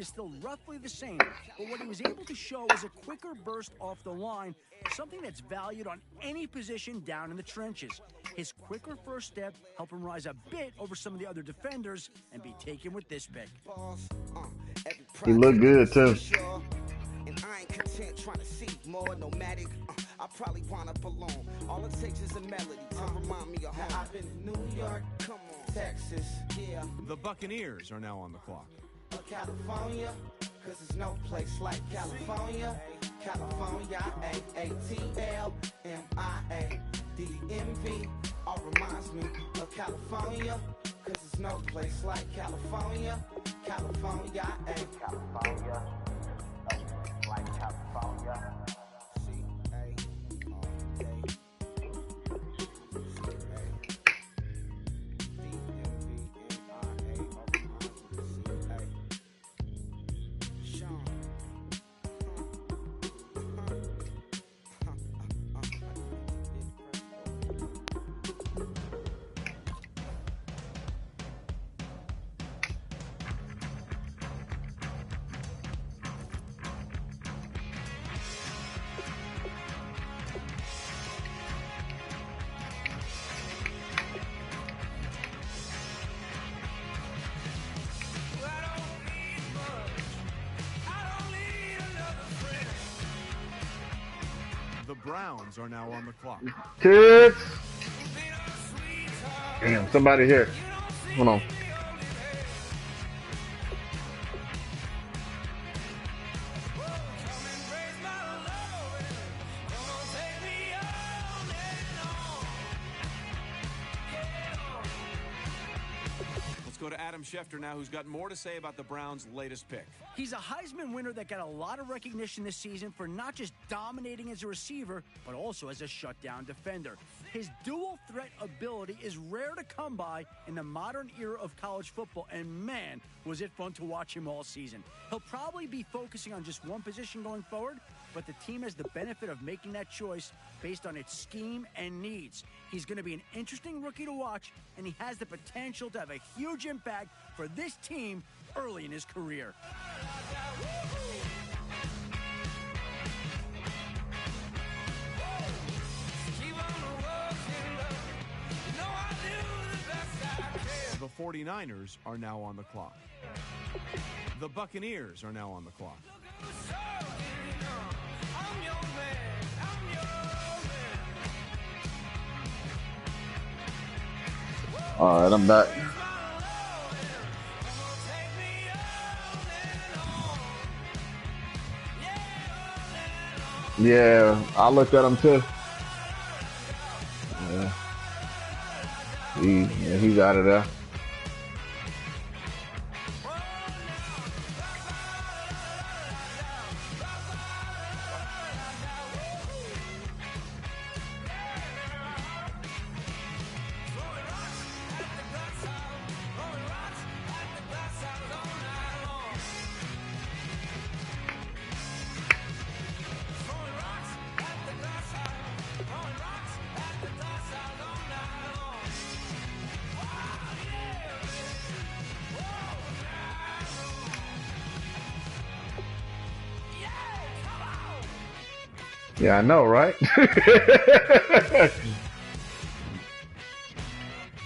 is still roughly the same, but what he was able to show was a quicker burst off the line, something that's valued on any position down in the trenches. His quicker first step helped him rise a bit over some of the other defenders and be taken with this pick. He looked good, too. And I ain't content trying to see more nomadic. I probably wind up alone. All it takes is a melody to remind me of home. I've been to New York, come on, Texas, yeah. The Buccaneers are now on the clock. California, cause there's no place like California. California, A-A-T-L-M-I-A-D-M-V. All reminds me of California, cause there's no place like California. California, California, like California. The Browns are now on the clock. Kids. Damn, somebody here. Hold on. Let's go to Adam Schefter now, who's got more to say about the Browns' latest pick. He's a Heisman winner that got a lot of recognition this season for not just dominating as a receiver, but also as a shutdown defender. His dual threat ability is rare to come by in the modern era of college football, and man, was it fun to watch him all season. He'll probably be focusing on just one position going forward, but the team has the benefit of making that choice based on its scheme and needs. He's going to be an interesting rookie to watch, and he has the potential to have a huge impact for this team early in his career. The 49ers are now on the clock. The Buccaneers are now on the clock. All right, I'm back. Yeah, I looked at him too. Yeah. He's out of there. Yeah, I know, right?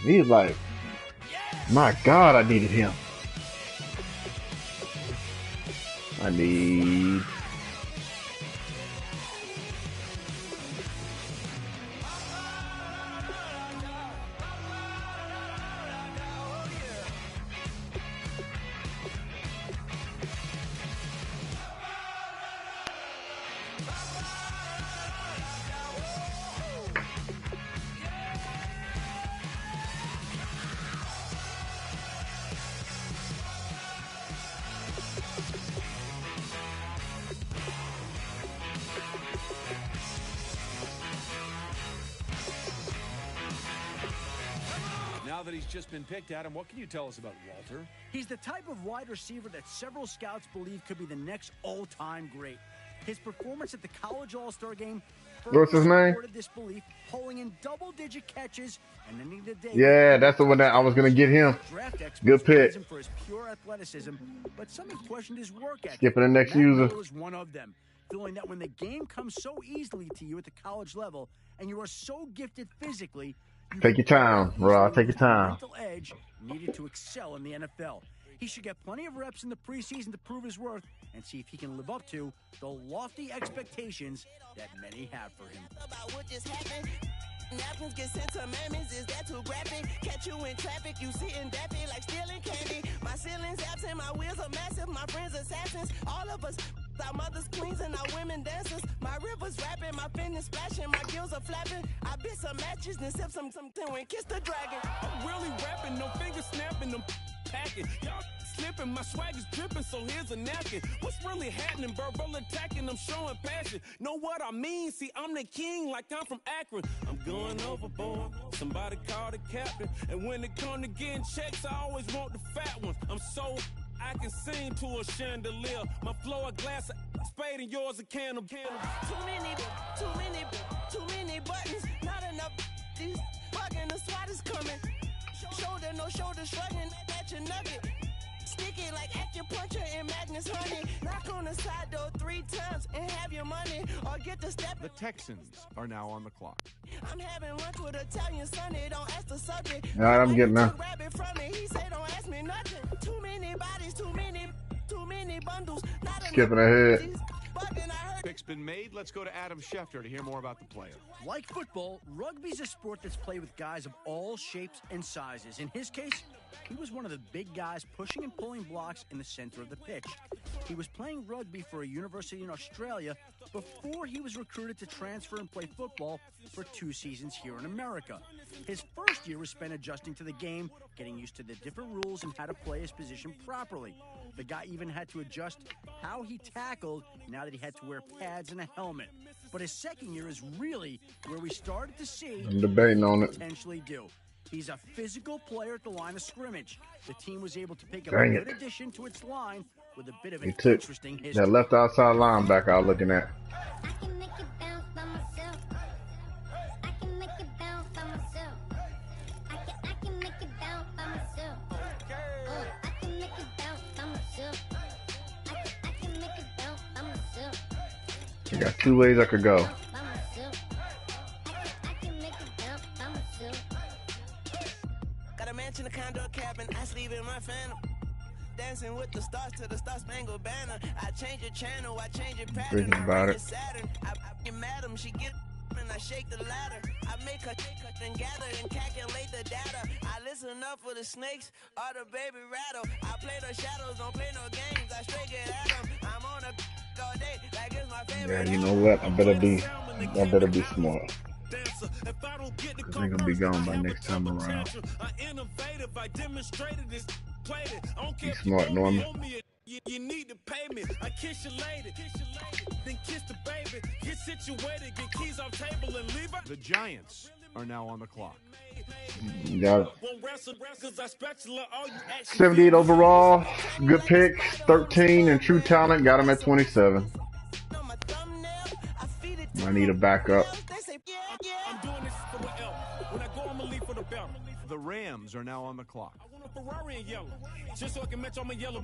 He's like, my God, I needed him. I need... Now that he's just been picked, Adam, what can you tell us about Walter? He's the type of wide receiver that several scouts believe could be the next all-time great. His performance at the College All-Star Game What's his name? supported this belief, hauling in double-digit catches and ending the day. Yeah, that's the one that I was gonna get him. Draft experts Good pick. praised him for his pure athleticism, but some have questioned his work ethic. Skipping the next Matt user. Miller was one of them, feeling that when the game comes so easily to you at the college level and you are so gifted physically, you Take your time, Rod. Take your the time. mental edge needed to excel in the NFL. He should get plenty of reps in the preseason to prove his worth and see if he can live up to the lofty expectations that many have for him. About what just happened. Napkins get sent to mammies, is that too graphic? Catch you in traffic, you sitting daffy like stealing candy. My ceilings absent, my wheels are massive, my friends assassins. All of us, our mothers queens and our women dancers. My rivers rapping, my fingers splashing, my gills are flapping. I bit some matches, then sip some and kiss the dragon. I'm really rapping, no fingers snapping, them packing. Y'all slipping, my swag is dripping, so here's a napkin. What's really happening? Verbal attacking, I'm showing passion. Know what I mean? See, I'm the king, like I'm from Akron. I'm going overboard. Somebody call the captain. And when it come to getting checks, I always want the fat ones. I'm so I can sing to a chandelier. My flow a glass of spade and yours a can of. Too many buttons. Not enough. These bugging, the SWAT is coming. Shoulder, no shoulder, shrugging at your nugget. Stick it like acupuncture and Magnus honey. Knock on the side door 3 times and have your money. Or get the step. The Texans are now on the clock. I'm having lunch with Italian Sonny. Don't ask the subject. All right, I'm getting there. Rabbit from me. He said, don't ask me nothing. Too many bodies, too many bundles. Not Skipping ahead. Pick's been made. Let's go to Adam Schefter to hear more about the player. Like football, rugby's a sport that's played with guys of all shapes and sizes. In his case, he was one of the big guys pushing and pulling blocks in the center of the pitch. He was playing rugby for a university in Australia before he was recruited to transfer and play football for 2 seasons here in America. His first year was spent adjusting to the game, getting used to the different rules and how to play his position properly. The guy even had to adjust how he tackled now that he had to wear pads and a helmet. But his second year is really where we started to see I'm debating on it. potentially do. He's a physical player at the line of scrimmage. The team was able to pick up Dang a good it. addition to its line with a bit of He an took interesting history. that left outside linebacker I was looking at. I can make it bounce by myself. I can make it bounce by myself. I can make it bounce by myself. Oh, I can make it bounce by myself. I can make it bounce by myself. You got 2 ways I could go. By myself. I can make it bounce by myself. Got a mansion, a condo, a cabin. I sleep in my phantom. Dancing with the stars to the Star Spangled Banner. I change your channel, I change your pattern. Thinking about it. Saturn. I get madam, she get and I shake the ladder. I make her and gather and calculate the data. I listen up for the snakes or the baby rattle. I play the shadows, don't play no games. I straight get at them. I'm on a all day like it's my favorite. Yeah, you know what? I better be smart. Cause they gonna be gone by next time around. Be smart, Norman. You need to pay me. I kiss you later. Then kiss the baby. Get situated. Get keys off table and leave her. The Giants are now on the clock. You got it. Won't wrestle cause I spatula all you actually 78 overall. Good pick. 13 and true talent. Got him at 27. I need a backup. I'm doing this for the L. When I go, I'ma leave for the belt. The Rams are now on the clock. I want a Ferrari in yellow, just so I can match all my yellow.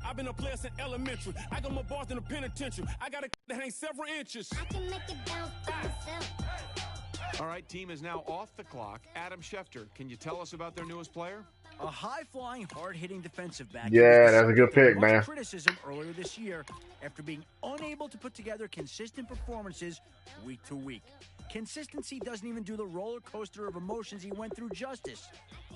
I've been a player since elementary. I got more bars than a penitentiary. I got a that hang several inches. I can make it bounce by myself. All right, team is now off the clock. Adam Schefter, can you tell us about their newest player? A high-flying, hard-hitting defensive back. Yeah, that's a good pick, Much man. criticism earlier this year after being unable to put together consistent performances week to week. Consistency doesn't even do the roller coaster of emotions he went through justice.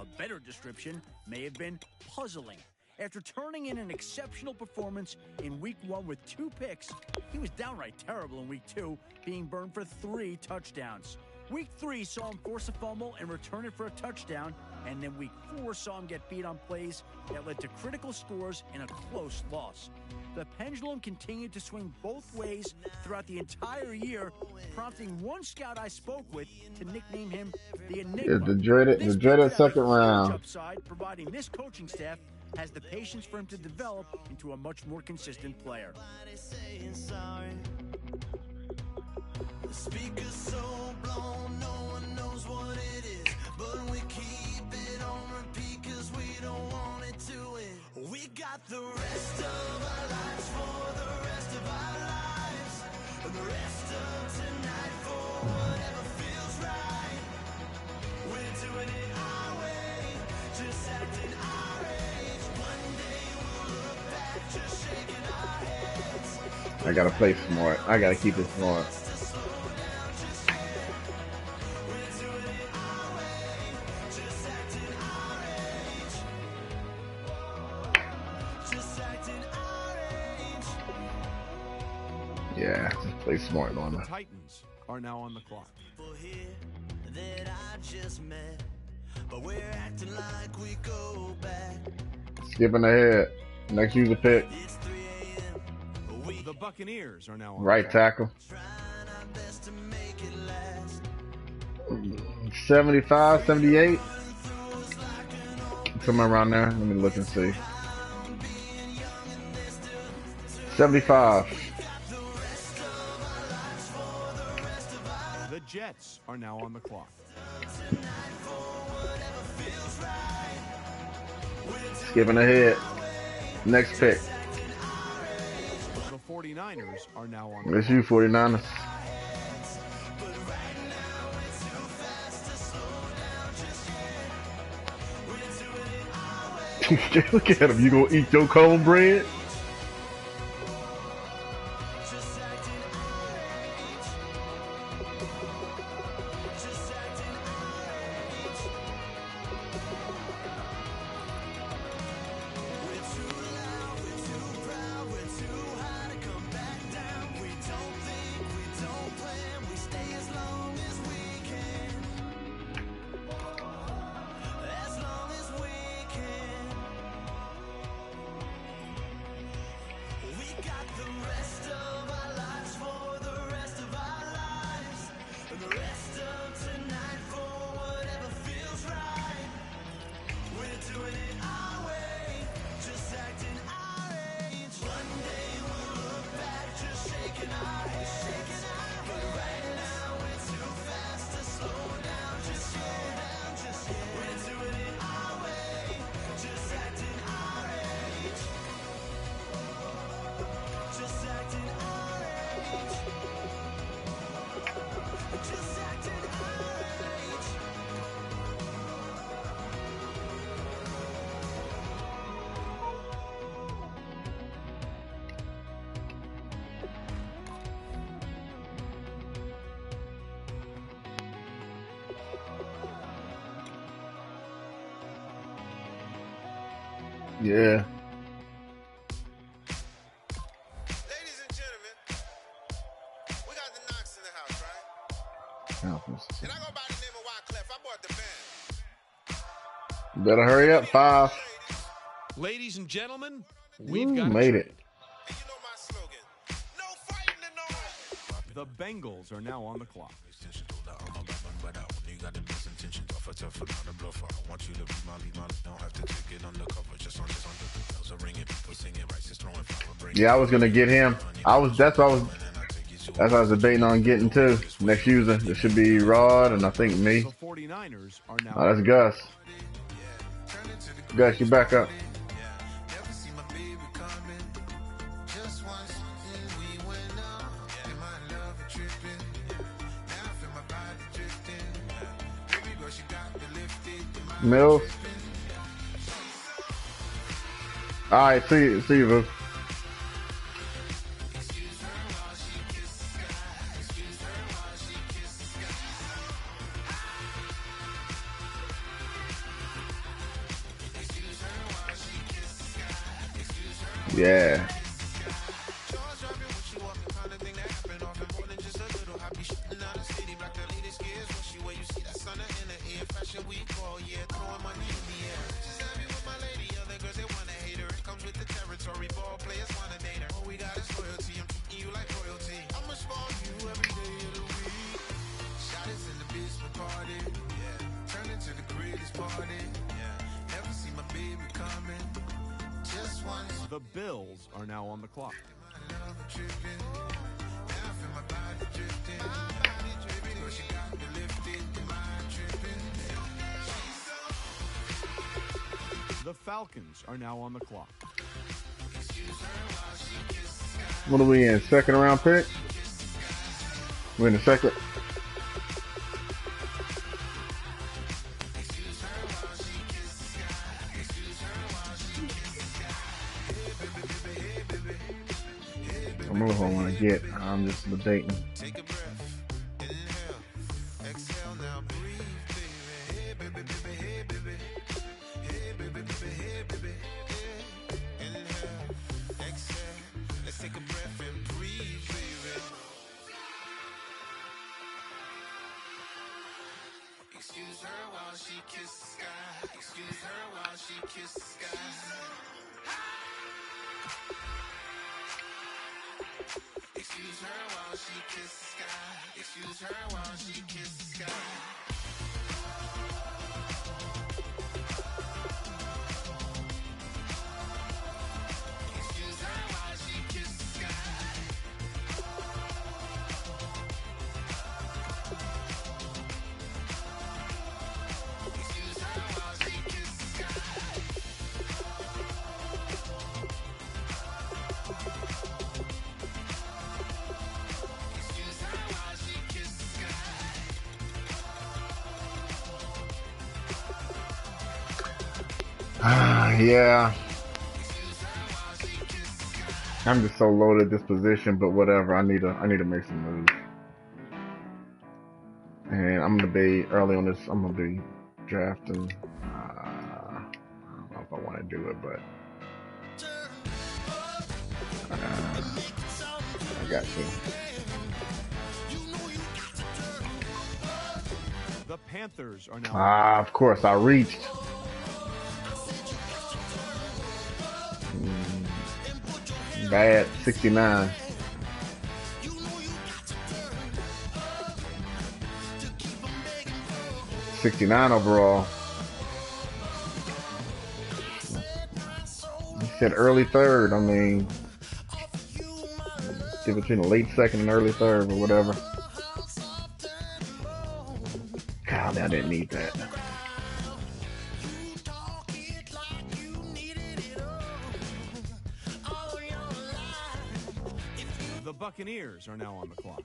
A better description may have been puzzling. After turning in an exceptional performance in week 1 with 2 picks, he was downright terrible in week 2, being burned for 3 touchdowns. Week 3 saw him force a fumble and return it for a touchdown, and then week 4 saw him get beat on plays that led to critical scores in a close loss. The pendulum continued to swing both ways throughout the entire year, prompting one scout I spoke with to nickname him the Enigma. Yeah, the dreaded second round. Upside, providing this coaching staff has the patience for him to develop into a much more consistent player. The speaker's so blown, no one knows what it is, but we keep it on repeat cause we don't want it to end. We got the rest of our lives for the rest of our lives, and the rest of tonight for whatever feels right. We're doing it our way, just acting our age. One day we'll look back, just shaking our heads. I gotta play smart. I gotta keep it smart. Yeah, just play smart, Lorna. The Titans are now on the clock. That I just met, but we're acting like we go back. Skipping ahead. Next user pick. It's 3 a.m. The Buccaneers are now on Right the clock. tackle. Trying our best to make it last. 75, 78. Somewhere around there. Let me look and see. 75. The Jets are now on the clock. Skipping ahead. Next pick. The 49ers are now on the It's you, 49ers. Look at him. You gonna eat your cornbread? Yeah. Ladies and gentlemen, we got the Knox in the house, right? And I go by the name of Wyclef. I bought the band. Better hurry up. 5. Ladies and gentlemen, we've Ooh, got made it. And you know my slogan. No fighting and no hiding. The Bengals are now on the clock. Yeah, I was gonna get him. That's what I was debating on getting too. Next user. It should be Rod and I think me. The 49ers are now Oh, that's Gus. Gus, you back up. Mills. All right, see you, Boo. Yeah. The Bills are now on the clock. The Falcons are now on the clock. What are we in? Second round pick? We're in the second. I don't know who I want to get. I'm just debating. Take a breath, inhale, exhale, now breathe, baby. Hey, baby, hey, baby, hey, baby, inhale, exhale, let's take a breath and breathe, baby. Excuse her while she kisses the sky. Excuse her while she kisses the sky. Excuse her while she kisses the sky. Excuse her while she kisses the sky. Excuse her while she kisses the sky. Excuse her while she kisses the sky. Excuse her while she kisses the sky. Yeah. I'm just so low at this position, but whatever. I need to make some moves. And I'm gonna be early on this. I'm gonna be drafting. I don't know if I want to do it, but I got to. The Panthers are now. Of course, I reached. Bad 69. 69 overall. You said early third. I mean, get between the late second and early third or whatever. God, I didn't need that. The Buccaneers are now on the clock.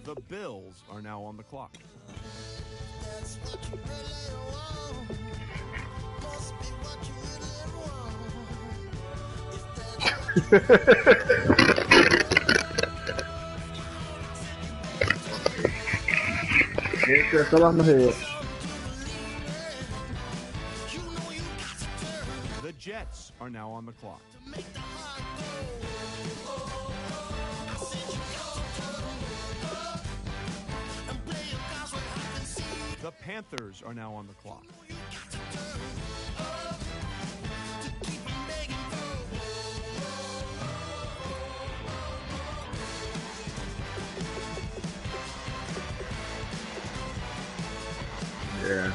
The Bills are now on the clock. That fell off my head. The Jets are now on the clock. The Panthers are now on the clock. Yeah.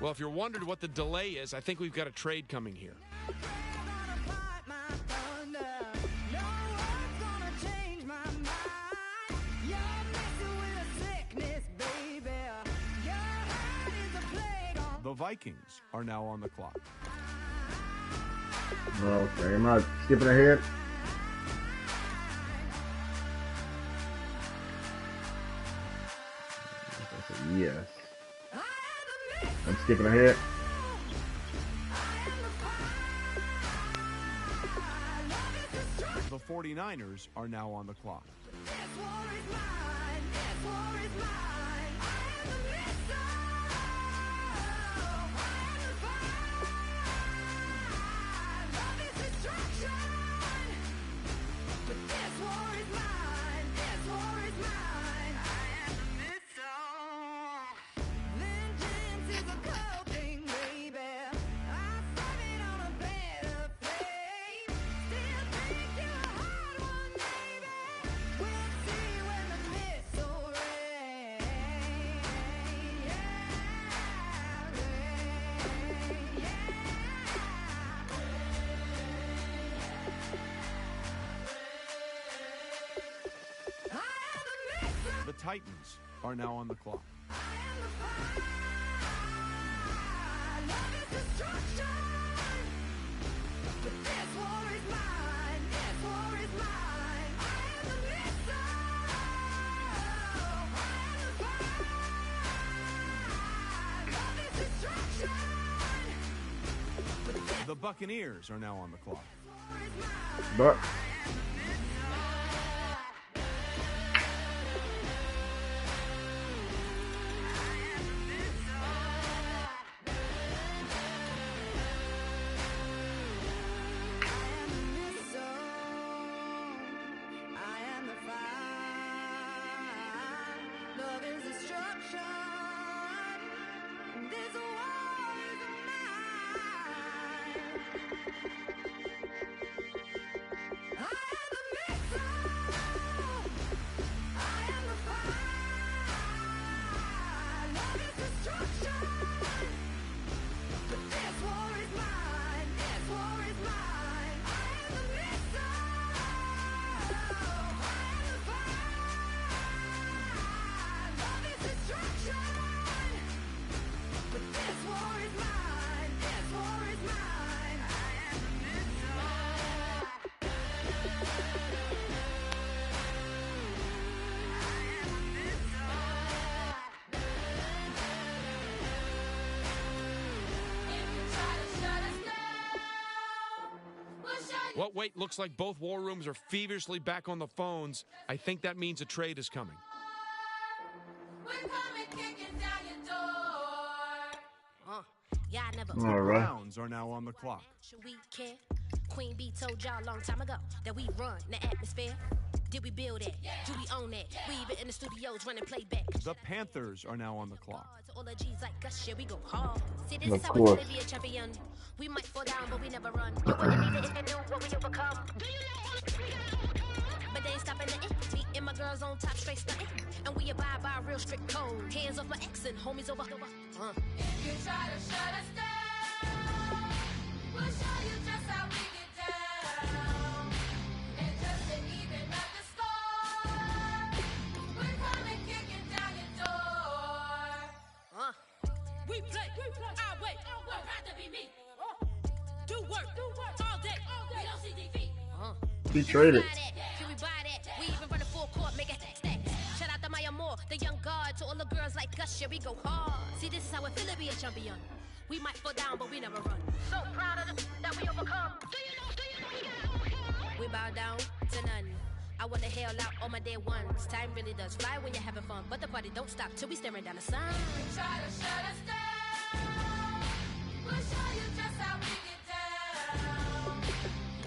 Well, if you're wondering what the delay is, I think we've got a trade coming here. The Vikings are now on the clock. Okay, am I skipping ahead? Yes. I'm skipping ahead. The 49ers are now on the clock. The Titans are now on the clock. The Buccaneers are now on the clock. But Well, wait, looks like both war rooms are feverishly back on the phones. I think that means a trade is coming. The Browns are now on the clock. Queen B told y'all a long time ago that we run the atmosphere. Did we build it? Do we own it? We even in the studios running playback. The Panthers are now on the clock. All the G's like us, shit, we go hard. See, this Of is how we course. really be a champion. We might fall down, but we never run. You wouldn't need it if you knew what we overcome. But they ain't stopping nothing. Me and my girls on top, straight stunting. And we abide by a real strict code. Hands off my ex and homies over. If you try to shut us down, we'll show you just how we get down. And just to even up the score, we're coming kicking down your door. We play our way. Don't have to be me. Do work all day. We don't see defeat. he traded. Can we buy that? We even run a full court, make it stack. Shout out to Maya Moore, the young guard, to all the girls like us. Yeah, we go hard. See, this is how it feel to be a champion. We might fall down, but we never run. So proud of that we overcome. Do you know we gotta overcome? We bow down to none. I want to hail out all my day ones. Time really does fly when you're having fun, but the party don't stop till we staring down the sun. Try to shut us down. We'll show you just how we get down.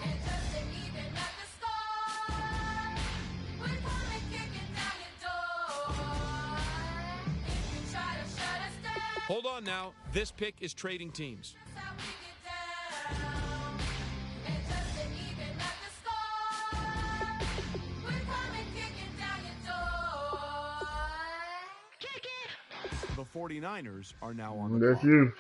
And just to even up the score, we're coming kicking down your door. If you try to shut us down. Hold on now. This pick is trading teams. That's how we get down. And just to even up the score, we're coming kicking down your door. Kick it! The The 49ers are now on the That's clock. you.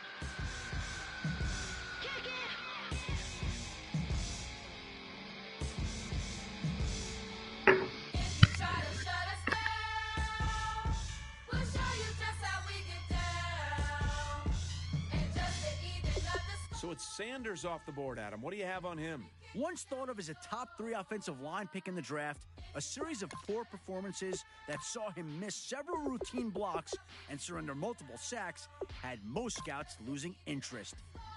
So it's Sanders off the board, Adam. What do you have on him? Once thought of as a top 3 offensive line pick in the draft, a series of poor performances that saw him miss several routine blocks and surrender multiple sacks had most scouts losing interest.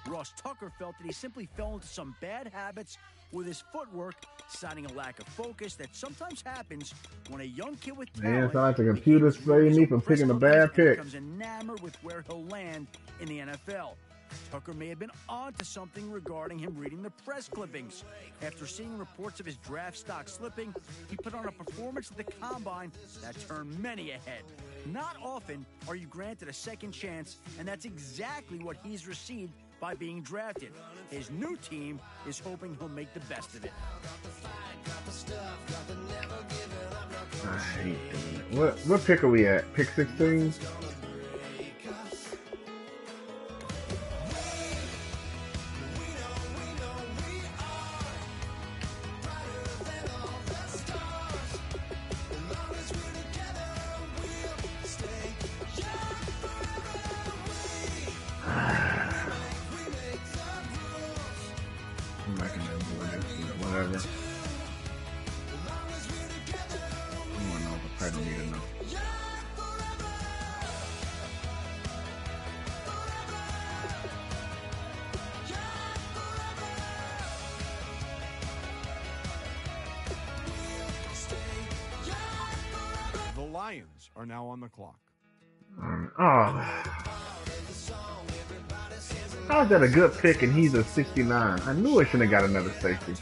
Ross Tucker felt that he simply fell into some bad habits with his footwork, citing a lack of focus that sometimes happens when a young kid with Man, talent it's like the computer saved me from picking a bad pick. becomes enamored with where he'll land in the NFL. Tucker may have been onto something regarding him reading the press clippings. After seeing reports of his draft stock slipping, he put on a performance at the Combine that turned many ahead. Not often are you granted a second chance, and that's exactly what he's received by being drafted. His new team is hoping he'll make the best of it. I hate doing it. What pick are we at? Pick 16? Whatever. I don't know if I don't need enough. The Lions are now on the clock. Oh. How's that a good pick and he's a 69? I knew I shouldn't have got another safety.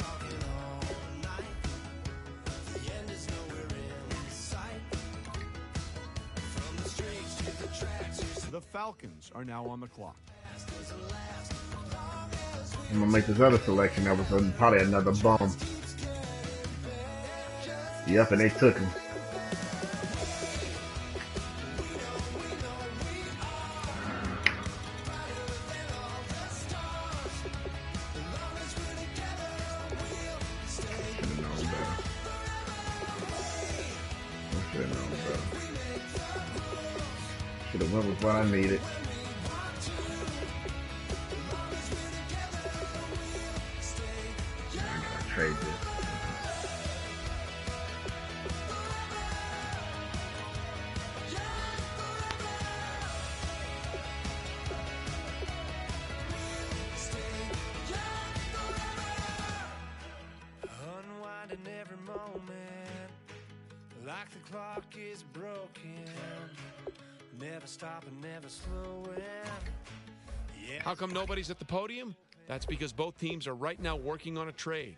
The Falcons are now on the clock. I'm gonna make this other selection. That was probably another bum. Yep, and they took him. Should have went with what I needed. I gotta trade this. Unwinding every moment, like the clock is broken. Never stopping, never slowing. Yeah. How come nobody's at the podium? That's because both teams are right now working on a trade.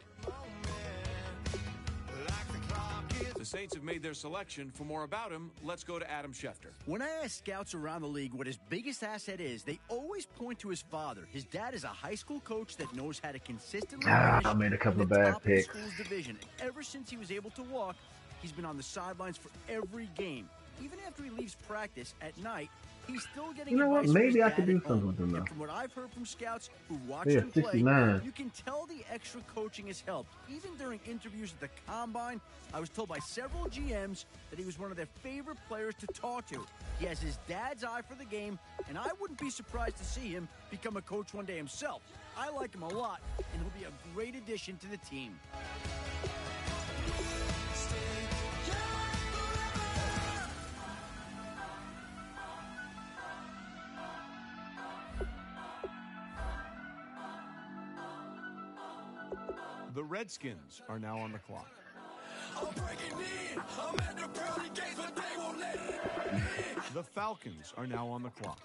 The Saints have made their selection. For more about him, let's go to Adam Schefter. When I ask scouts around the league what his biggest asset is, they always point to his father. His dad is a high school coach that knows how to consistently I made a couple of bad picks. School's division. Ever since he was able to walk, he's been on the sidelines for every game. Even after he leaves practice at night, he's still getting You know what? advice from his Maybe I dad could do at home. something with him And now. from what I've heard from scouts who watch Yeah, him play, 69. you can tell the extra coaching has helped. Even during interviews at the Combine, I was told by several GMs that he was one of their favorite players to talk to. He has his dad's eye for the game, and I wouldn't be surprised to see him become a coach one day himself. I like him a lot, and he'll be a great addition to the team. The Redskins are now on the clock. The Falcons are now on the clock.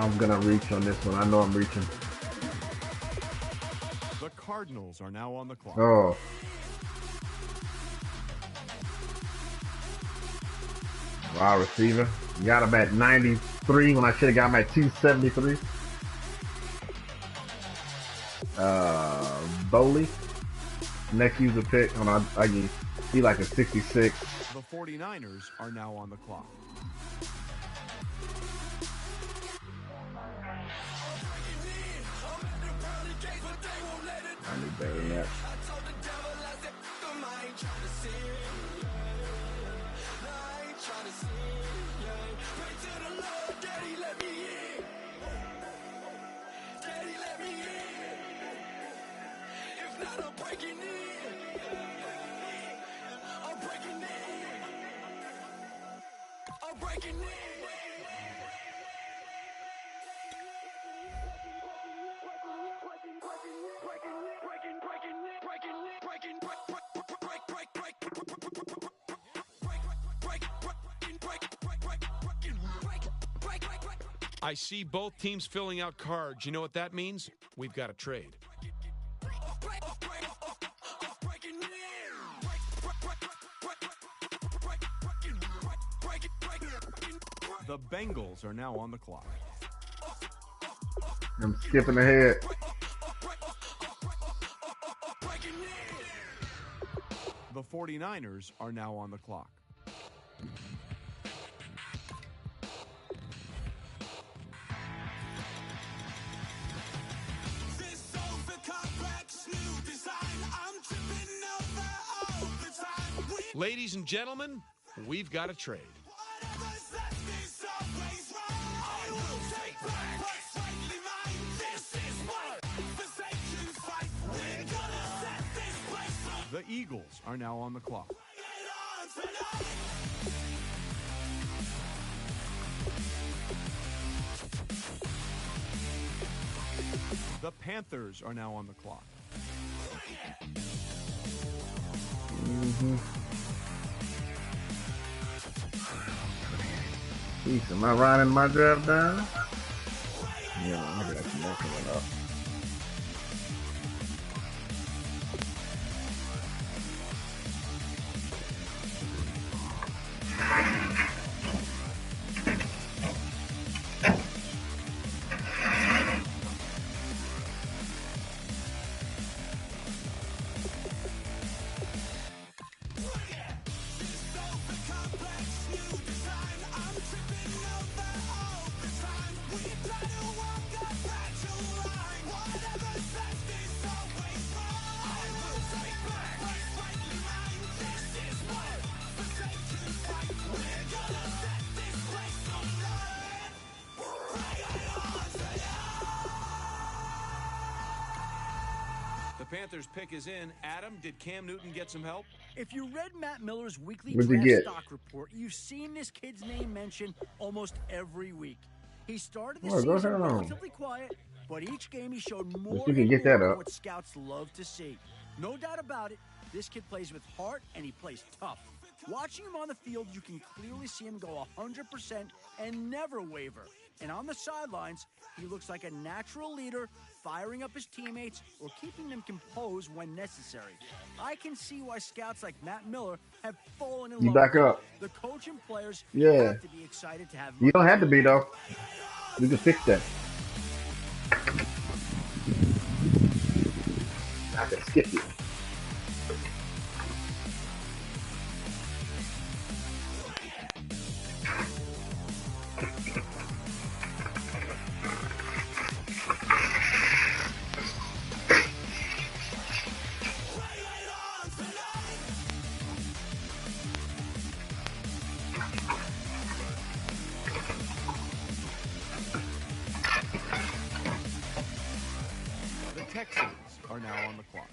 I'm gonna reach on this one. I know I'm reaching. The Cardinals are now on the clock. Oh. Wide receiver. Got him at 93 when I should have got him at 273. Bowley. Next user pick. Hold on, I give he like a 66. The 49ers are now on the clock. I need better than that. I see both teams filling out cards. You know what that means? We've got a trade. The Bengals are now on the clock. I'm skipping ahead. The 49ers are now on the clock. Ladies and gentlemen, we've got a trade. The Eagles are now on the clock. The Panthers are now on the clock. Jeez, am I riding my draft down? Yeah, I'm gonna have to mess it up. Panthers pick is in. Adam, did Cam Newton get some help? If you read Matt Miller's weekly What'd you draft get? stock report, you've seen this kid's name mentioned almost every week. He started the Oh, go season ahead on. relatively quiet, but each game he showed more you can and get more that of up. what scouts love to see. No doubt about it, this kid plays with heart and he plays tough. Watching him on the field, you can clearly see him go 100% and never waver. And on the sidelines, he looks like a natural leader, firing up his teammates or keeping them composed when necessary. I can see why scouts like Matt Miller have fallen in You love back with him. up. The coach and players Yeah. have to be excited to have him. You don't have to be, though. You can fix that. I can skip you. The Texans are now on the clock.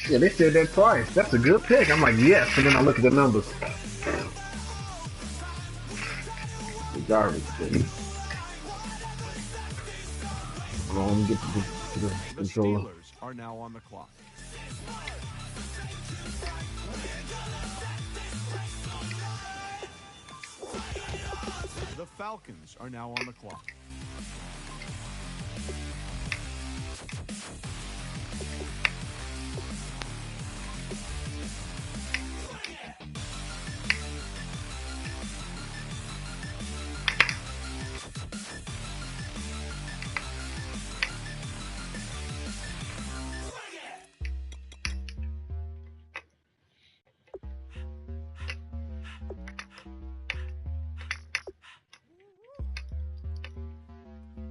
Yeah, they said that twice. That's a good pick. I'm like, yes. And then I look at the numbers. The garbage thing. Go on and get to the The controller. Steelers are now on the clock. The Falcons are now on the clock.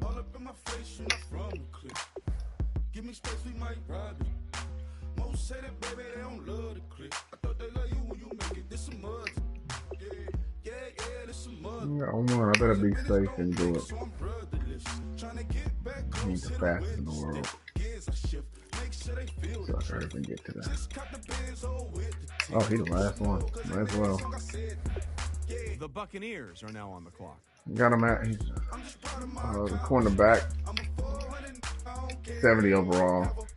All up in my face, you're not from the clip. Give me space, we might ride it. Most say that, baby, they don't love the clip. I thought they love you when you make it. This some mud. Yeah, this some mud. Yeah, I better be safe and do it. So I'm brotherless. Trying to get back I close need to the the fastest in the wind. world. Gears I shift. Make sure they feel So I the can trip. even get to that. Just cop the Benz, oh, with the Oh, he the last one. Might as well. The Buccaneers are now on the clock. Got him at, he's the cornerback. 70 overall.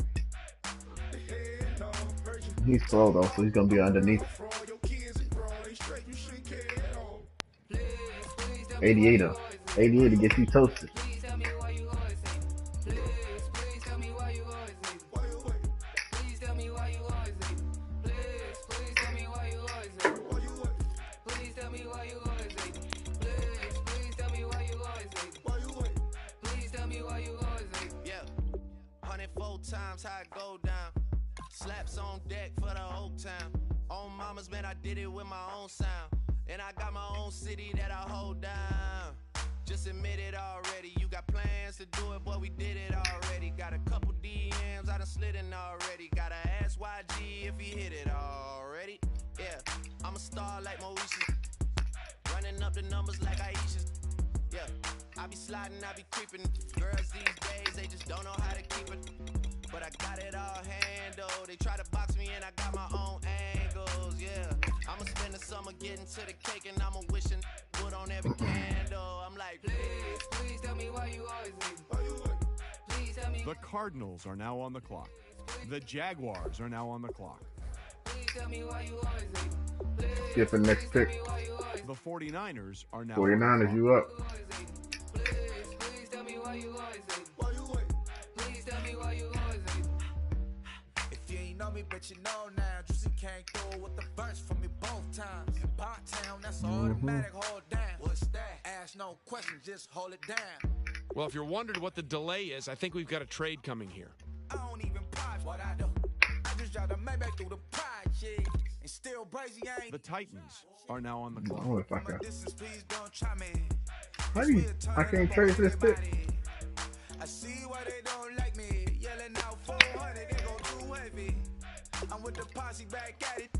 He's slow though, so he's gonna be underneath. 88 to 88 to get you toasted. Times how it go down. Slaps on deck for the whole town. On mamas, man, I did it with my own sound. And I got my own city that I hold down. Just admit it already. You got plans to do it, boy, we did it already. Got a couple DMs, I done slid in already. Gotta ask YG if he hit it already. Yeah, I'm a star like Maurice. Running up the numbers like Aisha. Yeah, I be sliding, I be creeping. Girls these days, they just don't know how to keep it. But I got it all handled. They try to box me in, I got my own angles, yeah. I'ma spend the summer getting to the cake and I'ma wishing wood on every candle. I'm like, please tell me why you always leave. Please tell me. The Cardinals are now on the clock. The Jaguars are now on the clock. Please tell me why you always leave. Skipping next pick. The 49ers are now 49ers, you up. Please tell me why you always leave. Please tell me why you always leave. If you ain't know me, but you know now. Juicy came through with the verse for me both times. In Bot Town, that's automatic, hold down. What's that? Ask no questions, just hold it down. Well, if you're wondering what the delay is, I think we've got a trade coming here. I don't even prize what I do. I just drive the Maybach through the project. And still crazy, I ain't. The Titans are now on the clock. Oh, if I got. Distance, please don't try me. How do you? I can't trade for this pick. I see why they don't like me. Yelling out 400, they go too heavy. I'm with the posse back at it.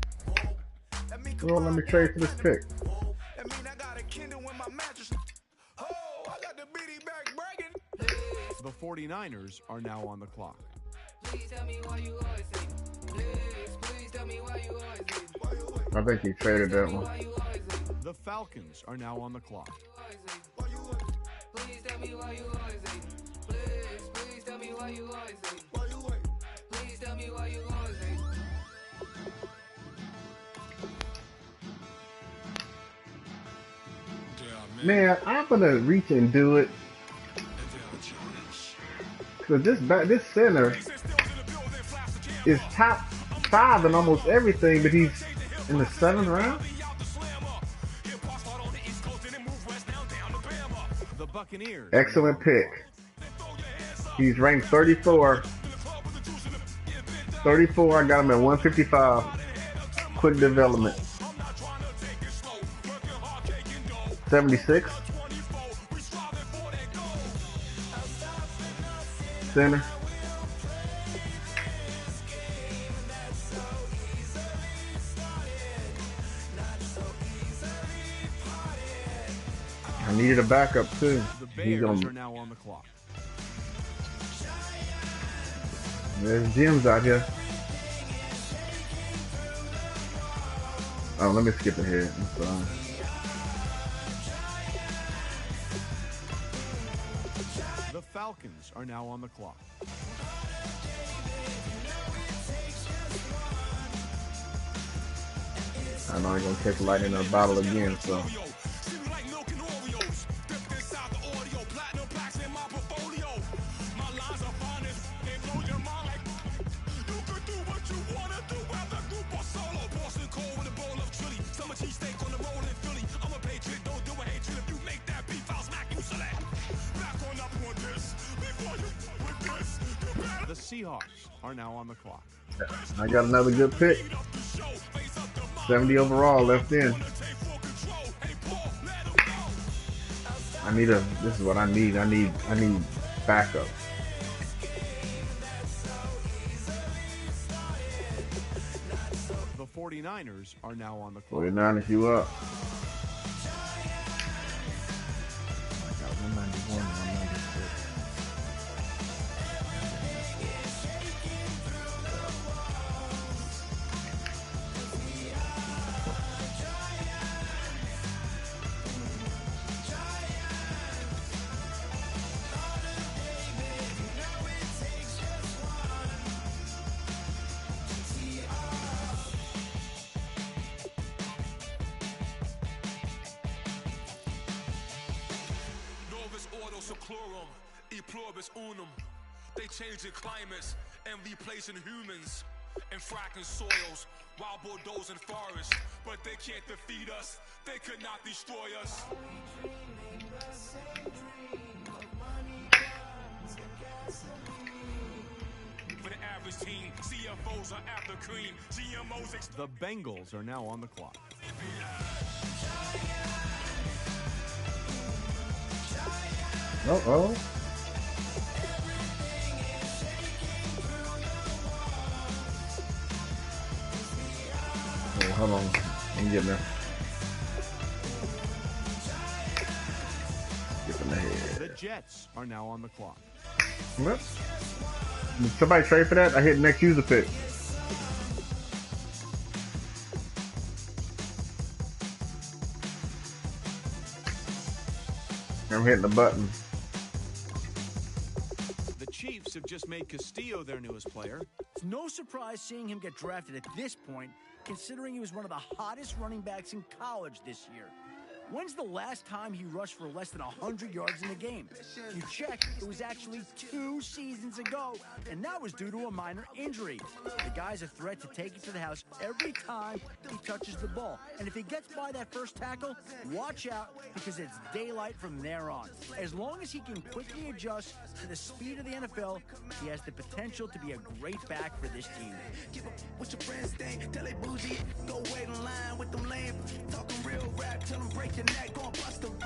Well, let me trade for this pick. That mean I got a Kindle in my mattress. Oh, I got the BD back breaking. The 49ers are now on the clock. Please tell me why you always leave. Please tell me why you always leave. I think he traded that one. The Falcons are now on the clock. Please tell me why you always leave. Please tell me why you always leave. Please tell me why you always leave. Man, I'm gonna reach and do it. Cause this center is top 5 in almost everything, but he's in the 7th round. The Buccaneers. Excellent pick. He's ranked 34. 34, I got him at 155. Quick development. 76. Center. I needed a backup too. The He's Bears are on. now on the clock. There's gyms out here. Oh, let me skip ahead. I'm sorry. The Falcons are now on the clock. I know I ain't gonna catch lightning in a bottle again, so. The Seahawks are now on the clock. I got another good pick. 70 overall left in. This is what I need. I need backup. The 49ers are now on the clock. 49ers, you up. I got 191, 196. They changing climates and replacing humans and fracking soils while bulldozing forests. But they can't defeat us. They could not destroy us. For the average team, CFOs are after cream. GMOs. The Bengals are now on the clock. Uh-oh. Oh, hold on. I'm getting there. Skipping ahead. The Jets are now on the clock. What? Did somebody trade for that? I hit next user pick. I'm hitting the button. The Chiefs have just made Castillo their newest player. It's no surprise seeing him get drafted at this point, considering he was one of the hottest running backs in college this year. When's the last time he rushed for less than 100 yards in a game? If you check, it was actually 2 seasons ago, and that was due to a minor injury. The guy's a threat to take it to the house every time he touches the ball. And if he gets by that first tackle, watch out, because it's daylight from there on. As long as he can quickly adjust to the speed of the NFL, he has the potential to be a great back for this team. What's your friends think? Tell it bougie. Go wait in line with them lame. Talking real rap. Tell them break your neck. Go and bust a rhyme.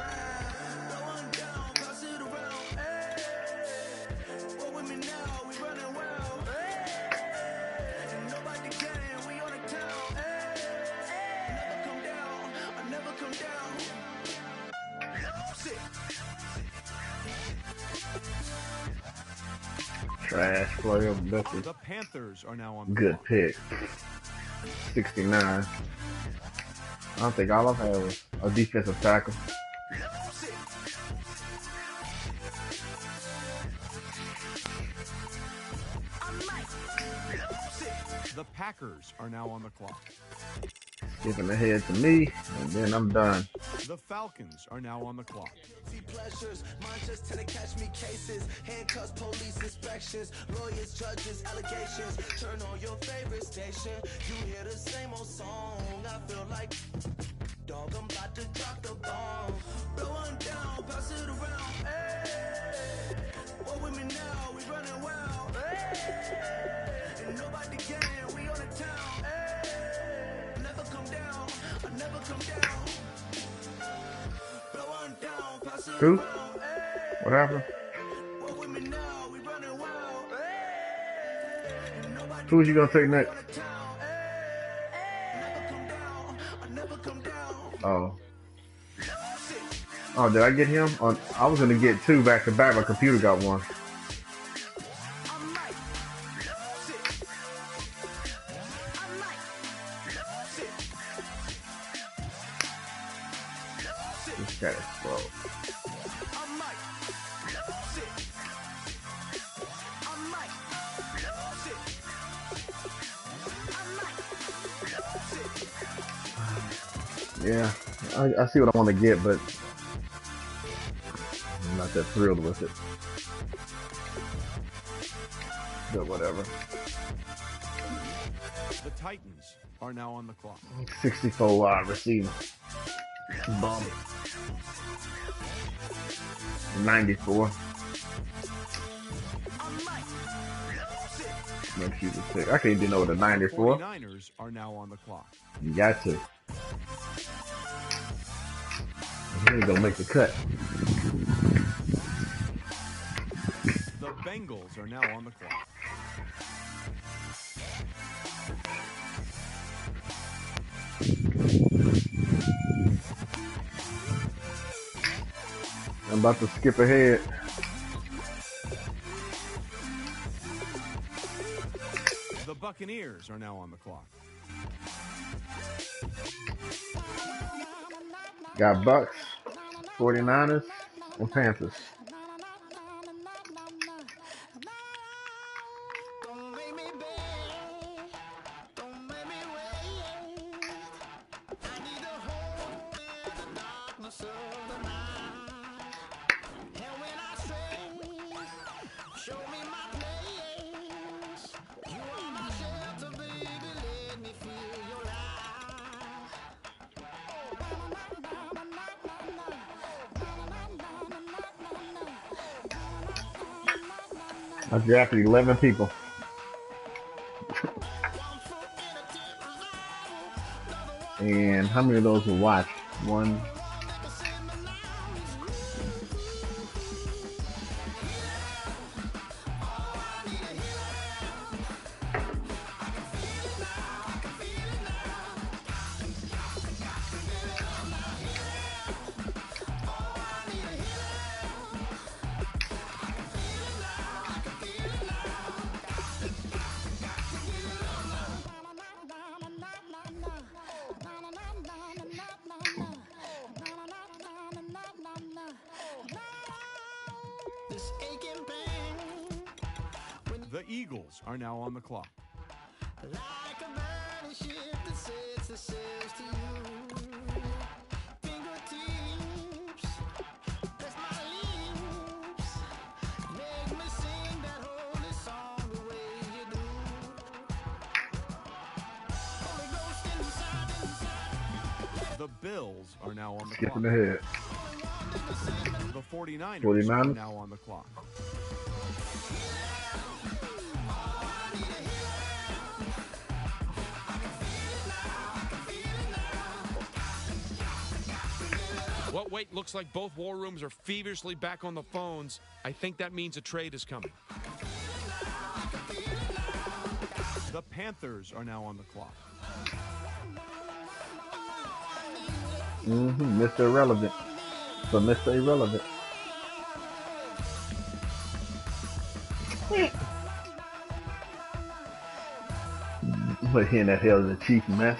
Going down. Pass it around. Hey. What with me now? We running wild. Hey. And nobody can. We on the town. Hey. Never come down. I never come down. Sit. Trash player. The Panthers are now on the good clock. pick. 69. I don't think all I've had was a defensive tackle. The Packers are now on the clock. Skipping ahead to me, and then I'm done. The Falcons are now on the clock. Pleasures, mine just tend to catch me cases, handcuffs, police inspections, lawyers, judges, allegations. Turn on your favorite station, you hear the same old song. I feel like, dog, I'm about to drop the bomb. Blow one down, pass it around. Hey, what with me now? We running wild. Hey, and nobody can. We on the town. Hey, never come down. I never come down. Who? What happened? Who was you gonna take next? Oh. Oh, did I get him? I was gonna get 2 back to back. My computer got 1. This guy is slow. Yeah, I see what I want to get, but I'm not that thrilled with it. But whatever. The Titans are now on the clock. 64 wide receiver. Bum. 94. Makes you the pick. I can't do no with a 94. 49ers are now on the clock. You got to. He ain't gonna make the cut. The Bengals are now on the clock. I'm about to skip ahead. The Buccaneers are now on the clock. Got Bucks, 49ers, and Panthers. I drafted 11 people. And how many of those will watch? One. The Eagles are now on the clock. Like a burning ship that sets the sails to you. Fingertips, press my lips, make me sing that holy song the way you do. Holy Ghost inside. The Bills are now on the Skipping clock. ahead. The 49ers, 49ers are now on the clock. Well, wait, looks like both war rooms are feverishly back on the phones. I think that means a trade is coming. The Panthers are now on the clock. Mr. Irrelevant. So Mr. Irrelevant. But he in that hell is a chief mess.